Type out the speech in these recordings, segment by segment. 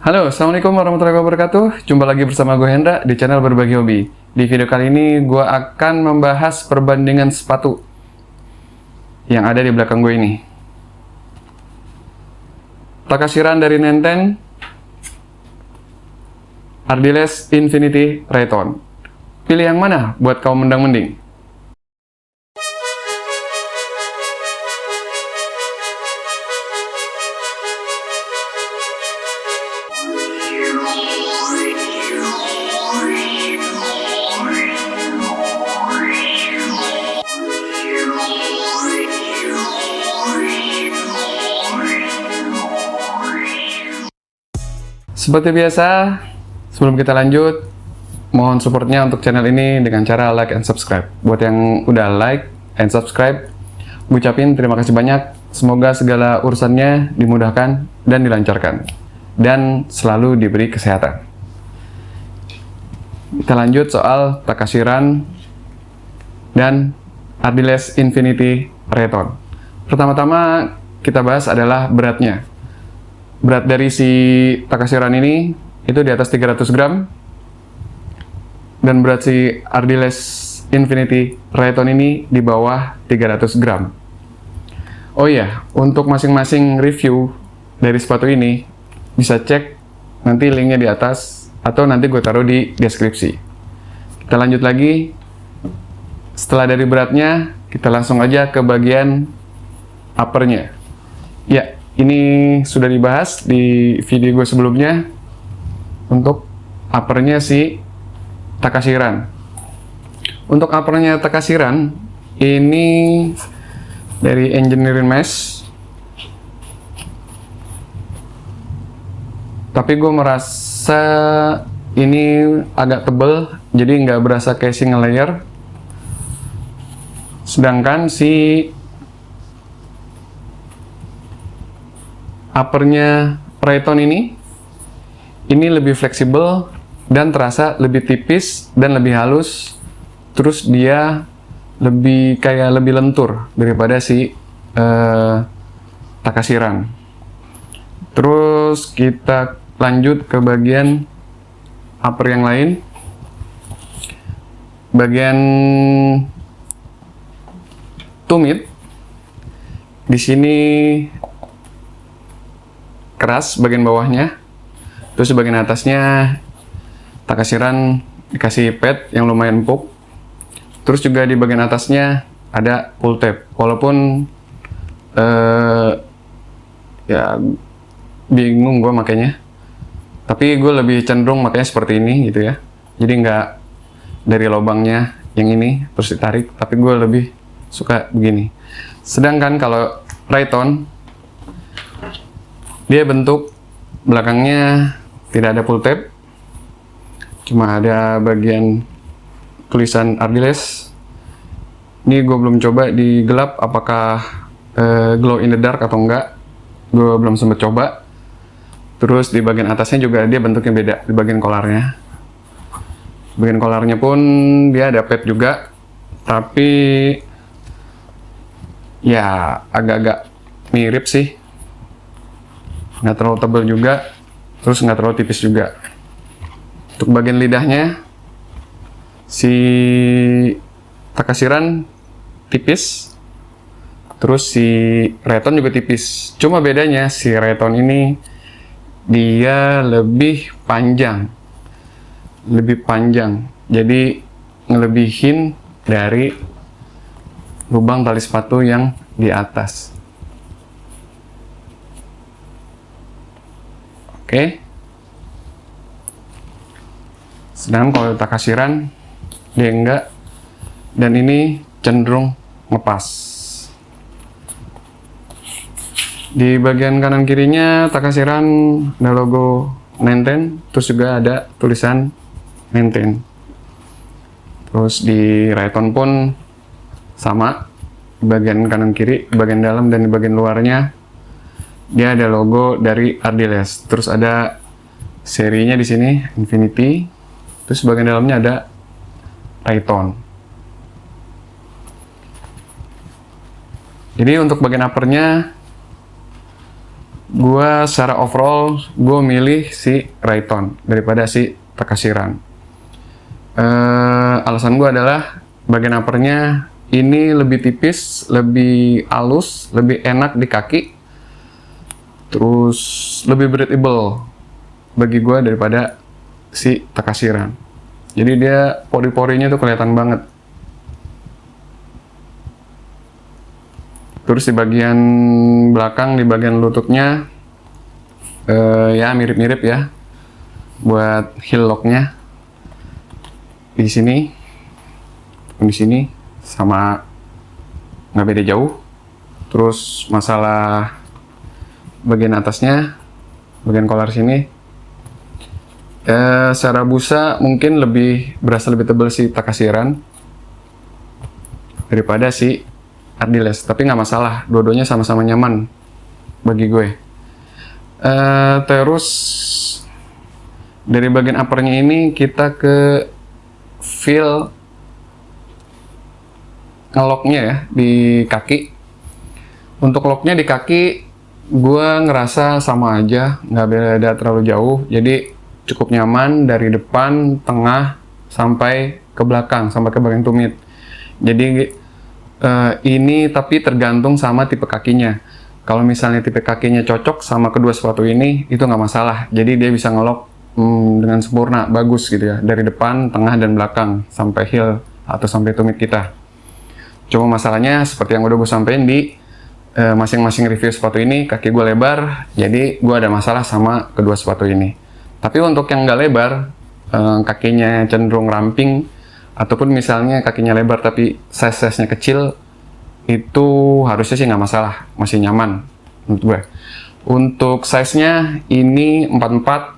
Halo, Assalamualaikum warahmatullahi wabarakatuh. Jumpa lagi bersama gue Hendra di channel Berbagi Hobi. Di video kali ini gue akan membahas perbandingan sepatu yang ada di belakang gue ini. Takashi Run dari Nenten, Ardiles Infinity Rayton. Pilih yang mana buat kaum mendang-mending? Seperti biasa, sebelum kita lanjut, mohon supportnya untuk channel ini dengan cara like and subscribe. Buat yang udah like and subscribe, gue ucapin terima kasih banyak. Semoga segala urusannya dimudahkan dan dilancarkan, dan selalu diberi kesehatan. Kita lanjut soal Takashi Run dan Ardiles Infinity Rayton. Pertama-tama kita bahas adalah beratnya. Berat dari si Takashi Run ini itu di atas 300 gram, dan berat si Ardiles Infinity Rayton ini di bawah 300 gram. Oh iya, untuk masing-masing review dari sepatu ini bisa cek nanti linknya di atas, atau nanti gue taruh di deskripsi. Kita lanjut lagi. Setelah dari beratnya, kita langsung aja ke bagian uppernya. Ya, ini sudah dibahas di video gue sebelumnya untuk uppernya si Takashi Run. Untuk uppernya Takashi Run ini dari Engineering Mesh, tapi gue merasa ini agak tebel, jadi nggak berasa kayak single layer. Sedangkan si uppernya Rayton ini lebih fleksibel dan terasa lebih tipis dan lebih halus. Terus dia lebih lentur daripada si Takashi Run. Terus kita lanjut ke bagian upper yang lain. Bagian tumit di sini keras bagian bawahnya, terus bagian atasnya Takashi Run dikasih pad yang lumayan empuk. Terus juga di bagian atasnya ada pull tab, walaupun ya bingung gue makanya, tapi gue lebih cenderung makanya seperti ini gitu ya, jadi nggak dari lubangnya yang ini terus ditarik, tapi gue lebih suka begini. Sedangkan kalau Rayton, dia bentuk belakangnya tidak ada pull tab, cuma ada bagian tulisan Ardiles. Ini gue belum coba di gelap apakah glow in the dark atau enggak, gue belum sempet coba. Terus di bagian atasnya juga dia bentuknya beda, di bagian kolarnya. Bagian kolarnya pun dia ada pad juga, tapi ya agak-agak mirip sih. Nggak terlalu tebal juga, terus nggak terlalu tipis juga. Untuk bagian lidahnya, si Takashi Run tipis, terus si Rayton juga tipis. Cuma bedanya si Rayton ini dia lebih panjang, jadi ngelebihin dari lubang tali sepatu yang di atas. Oke. Sedangkan kalau Takashi Run dia enggak, dan ini cenderung ngepas. Di bagian kanan kirinya Takashi Run ada logo Nenten, terus juga ada tulisan Nenten. Terus di Rayton pun sama, bagian kanan kiri, bagian dalam dan di bagian luarnya dia ada logo dari Ardiles. Terus ada serinya di sini Infinity. Terus bagian dalamnya ada Rayton. Jadi untuk bagian uppernya Gua secara overall gue milih si Rayton daripada si Takashiran. Alasan gue adalah bagian uppernya ini lebih tipis, lebih halus, lebih enak di kaki, terus lebih breathable bagi gue daripada si Takashiran. Jadi dia pori-porinya tuh kelihatan banget. Terus di bagian belakang, di bagian lututnya, ya mirip-mirip ya, buat heel locknya. Di sini sama nggak beda jauh. Terus masalah bagian atasnya, bagian collar sini, secara busa mungkin berasa lebih tebal si Takashiran daripada si Ardiles, tapi nggak masalah, dua-duanya sama-sama nyaman bagi gue. Terus dari bagian uppernya ini kita ke feel ngelocknya ya di kaki. Untuk locknya di kaki gue ngerasa sama aja, nggak beda terlalu jauh, jadi cukup nyaman dari depan, tengah, sampai ke belakang, sampai ke bagian tumit. Jadi ini tapi tergantung sama tipe kakinya. Kalau misalnya tipe kakinya cocok sama kedua sepatu ini, itu nggak masalah. Jadi dia bisa ngelok dengan sempurna, bagus gitu ya, dari depan, tengah, dan belakang sampai heel atau sampai tumit kita. Cuma masalahnya seperti yang udah gue sampein di masing-masing review sepatu ini, kaki gue lebar, jadi gue ada masalah sama kedua sepatu ini. Tapi untuk yang nggak lebar, kakinya cenderung ramping, ataupun misalnya kakinya lebar tapi size-nya kecil, itu harusnya sih nggak masalah, masih nyaman menurut gue. Untuk size-nya ini 44,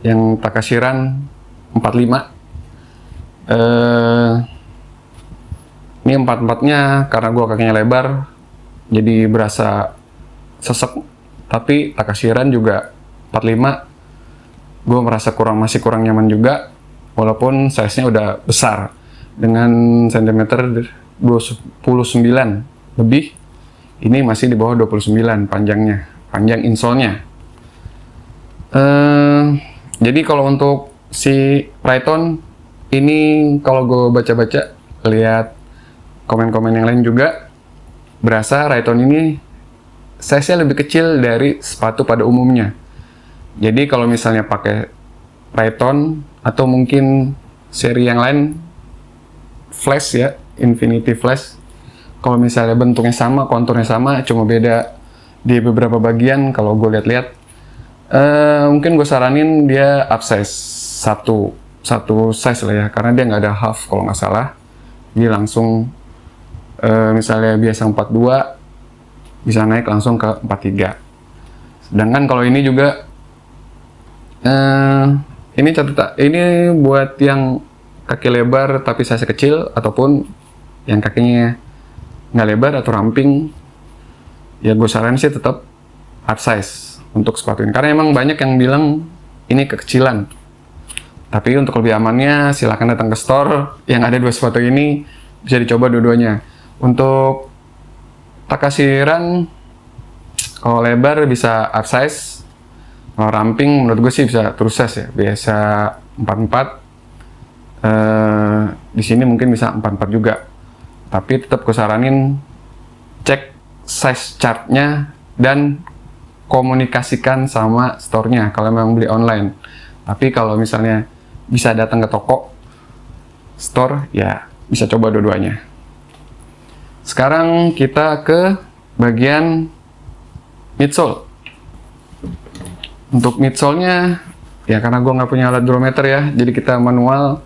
yang Takashiran 45. Ini 44-nya karena gue kakinya lebar, jadi berasa sesek. Tapi Takashiran juga 45, gue merasa masih kurang nyaman juga. Walaupun size-nya udah besar dengan sentimeter 29 lebih, ini masih di bawah 29 panjangnya, panjang insole-nya. Jadi kalau untuk si Rayton ini, kalau gue baca-baca, lihat komen-komen yang lain juga, berasa Rayton ini size-nya lebih kecil dari sepatu pada umumnya. Jadi kalau misalnya pakai Rayton atau mungkin seri yang lain, Flash ya, Infinity Flash, kalau misalnya bentuknya sama, konturnya sama, cuma beda di beberapa bagian, kalau gue lihat-lihat, mungkin gue saranin dia upsize satu size lah ya, karena dia nggak ada half kalau nggak salah. Dia langsung misalnya biasa 42, bisa naik langsung ke 43. Sedangkan kalau ini juga ini catatan, ini buat yang kaki lebar tapi size kecil, ataupun yang kakinya nggak lebar atau ramping, ya gue saranin sih tetap upsize untuk sepatu ini, karena emang banyak yang bilang ini kekecilan. Tapi untuk lebih amannya, silahkan datang ke store yang ada dua sepatu ini, bisa dicoba dua-duanya. Untuk Takashiran, kalau lebar bisa upsize, kalau ramping menurut gue sih bisa terus size ya, biasa 44. Di sini mungkin bisa 44 juga. Tapi tetap gue saranin cek size chart-nya dan komunikasikan sama store-nya kalau memang beli online. Tapi kalau misalnya bisa datang ke toko store, ya bisa coba dua-duanya. Sekarang kita ke bagian midsole. Untuk midsole-nya, ya karena gue nggak punya alat durometer ya, jadi kita manual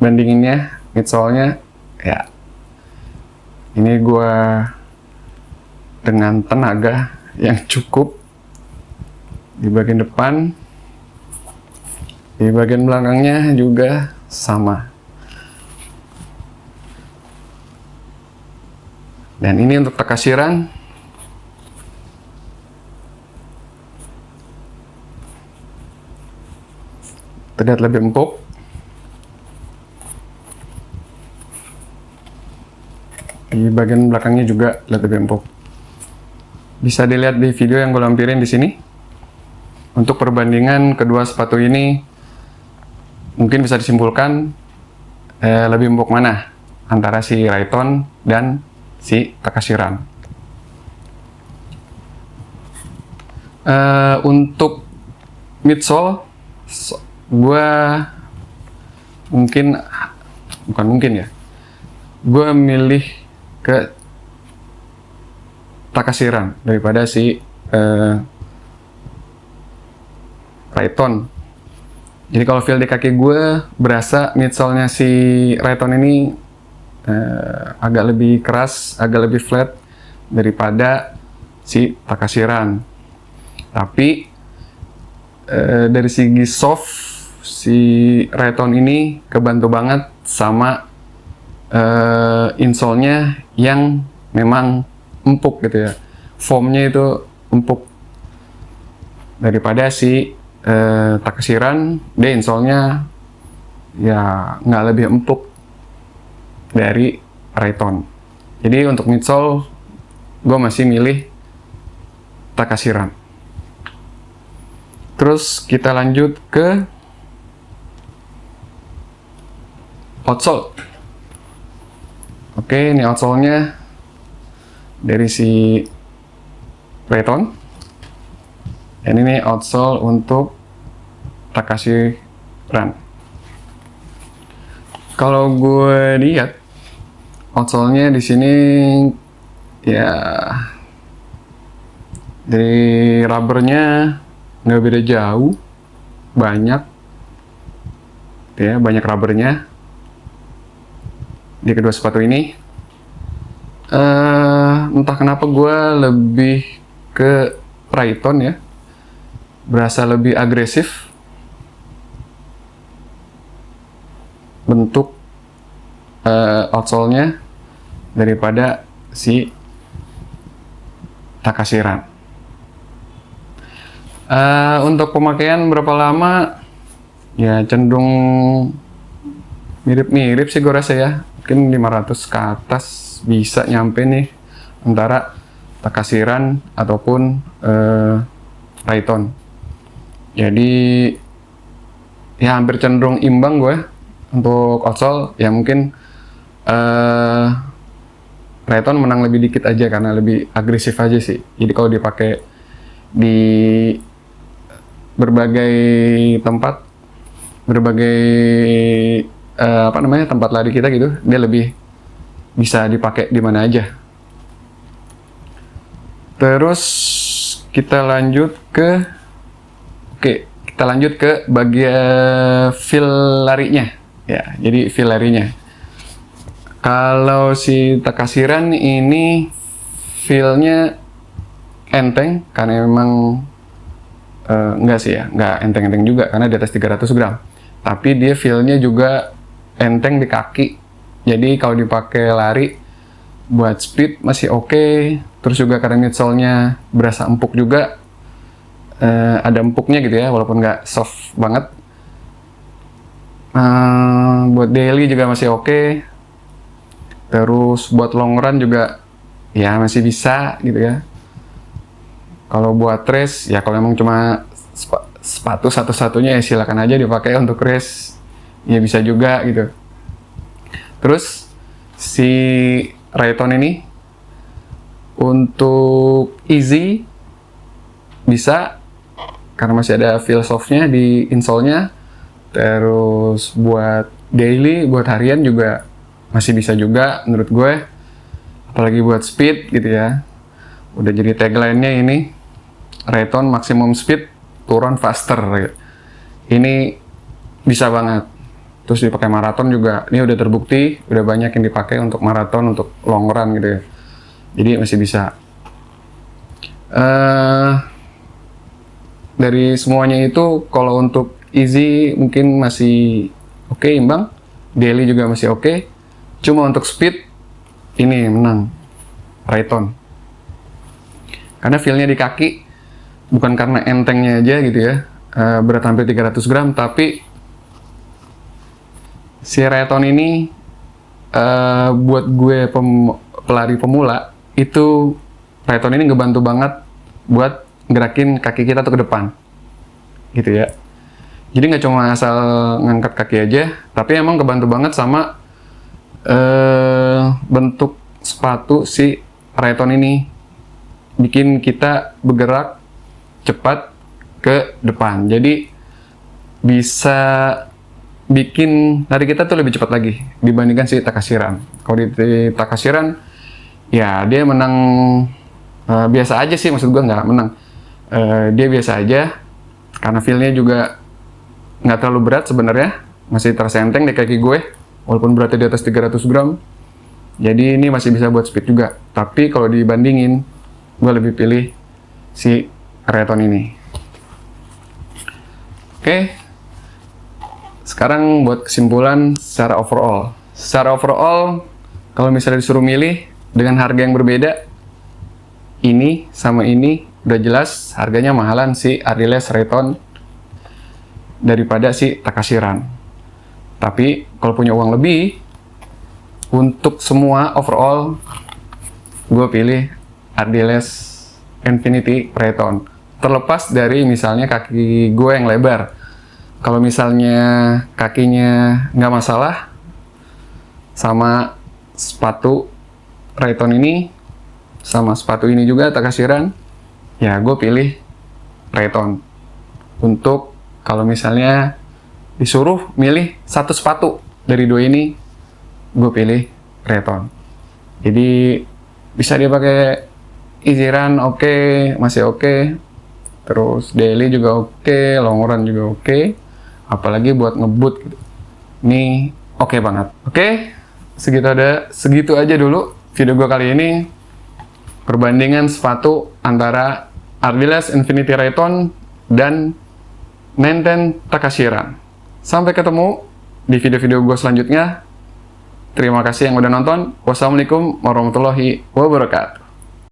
bandinginnya midsole-nya. Ya, ini gue dengan tenaga yang cukup di bagian depan, di bagian belakangnya juga sama. Dan ini untuk Takashiran. Terlihat lebih empuk. Di bagian belakangnya juga lebih empuk. Bisa dilihat di video yang gue lampirin di sini. Untuk perbandingan kedua sepatu ini, mungkin bisa disimpulkan lebih empuk mana antara si Rayton dan si Takashi Run. Untuk midsole, gue gue milih ke Takashi Run daripada si Rayton. Jadi kalau feel di kaki gue berasa midsole-nya si Rayton ini agak lebih keras, agak lebih flat daripada si Takashi Run. Tapi dari segi soft, si Rayton ini kebantu banget sama insole-nya yang memang empuk gitu ya. Foam-nya itu empuk daripada si Takashi Run. Dia insole-nya ya nggak lebih empuk dari Rayton. Jadi untuk midsole gue masih milih Takashi Run. Terus kita lanjut ke outsole. Oke, ini outsole-nya dari si Rayton. Dan ini outsole untuk Takashi Run. Kalau gue lihat outsole-nya di sini ya dari rubbernya nggak beda jauh, banyak ya, banyak rubbernya di kedua sepatu ini. Entah kenapa gue lebih ke Rayton ya, berasa lebih agresif bentuk outsole-nya daripada si Takashi Run. Untuk pemakaian berapa lama ya cenderung mirip-mirip sih gue rasa ya, mungkin 500 ke atas bisa nyampe nih antara Takashi Run ataupun Rayton. Jadi ya hampir cenderung imbang gue untuk outsole. Ya mungkin Rayton menang lebih dikit aja karena lebih agresif aja sih. Jadi kalau dipakai di berbagai tempat, berbagai tempat lari kita gitu, dia lebih bisa dipakai di mana aja. Terus kita lanjut ke bagian feel larinya ya. Jadi feel larinya, kalau si Takashi Run ini feel-nya enteng karena memang nggak enteng-enteng juga karena di atas 300 gram, tapi dia feel-nya juga enteng di kaki. Jadi kalau dipakai lari buat speed masih oke. Terus juga karena midsole-nya berasa empuk juga, ada empuknya gitu ya, walaupun nggak soft banget. Buat daily juga masih oke. Terus buat long run juga ya masih bisa gitu ya. Kalau buat race ya, kalau emang cuma sepatu satu-satunya ya silakan aja dipakai untuk race, ya bisa juga gitu. Terus si Rayton ini untuk easy bisa karena masih ada feel softnya di insole-nya. Terus buat daily, buat harian juga masih bisa juga menurut gue, apalagi buat speed gitu ya. Udah jadi tagline-nya ini, Rayton maximum speed, turun faster gitu. Ini bisa banget. Terus dipakai maraton juga, ini udah terbukti, udah banyak yang dipakai untuk maraton, untuk long run gitu ya. Jadi masih bisa. Dari semuanya itu, kalau untuk easy mungkin masih oke, imbang. Daily juga masih oke. Cuma untuk speed, ini menang Rayton. Karena feel-nya di kaki, bukan karena entengnya aja gitu ya, berat hampir 300 gram, tapi si Rayton ini buat gue pelari pemula itu Rayton ini ngebantu banget buat gerakin kaki kita tuh ke depan, gitu ya. Jadi nggak cuma asal ngangkat kaki aja, tapi emang kebantu banget sama bentuk sepatu si Rayton ini, bikin kita bergerak cepat ke depan. Jadi bisa bikin lari kita tuh lebih cepat lagi dibandingkan si Takashi Run. Kalau di Takashi Run, ya dia menang biasa aja sih, maksud gue nggak menang. Dia biasa aja, karena feel-nya juga nggak terlalu berat sebenarnya, masih tersenteng di kaki gue, walaupun beratnya di atas 300 gram. Jadi ini masih bisa buat speed juga. Tapi kalau dibandingin, gue lebih pilih si Rayton ini. Oke, sekarang buat kesimpulan secara overall. Secara overall, kalau misalnya disuruh milih dengan harga yang berbeda, ini sama ini udah jelas harganya mahalan si Ardiles Rayton daripada si Takashi Run. Tapi kalau punya uang lebih, untuk semua overall, gue pilih Ardiles Infinity Rayton. Terlepas dari misalnya kaki gue yang lebar. Kalau misalnya kakinya nggak masalah, sama sepatu Rayton ini, sama sepatu ini juga Takashi Run, ya gue pilih Rayton. Untuk kalau misalnya disuruh milih satu sepatu dari dua ini, gue pilih Rayton. Jadi bisa dia pakai easy run oke, masih oke. Terus daily juga oke, long run juga oke. Apalagi buat ngebut gitu. Ini oke banget. Oke, segitu aja dulu video gue kali ini. Perbandingan sepatu antara Ardiles Infinity Rayton dan Nenten Takashi Run. Sampai ketemu di video-video gue selanjutnya. Terima kasih yang udah nonton. Wassalamualaikum warahmatullahi wabarakatuh.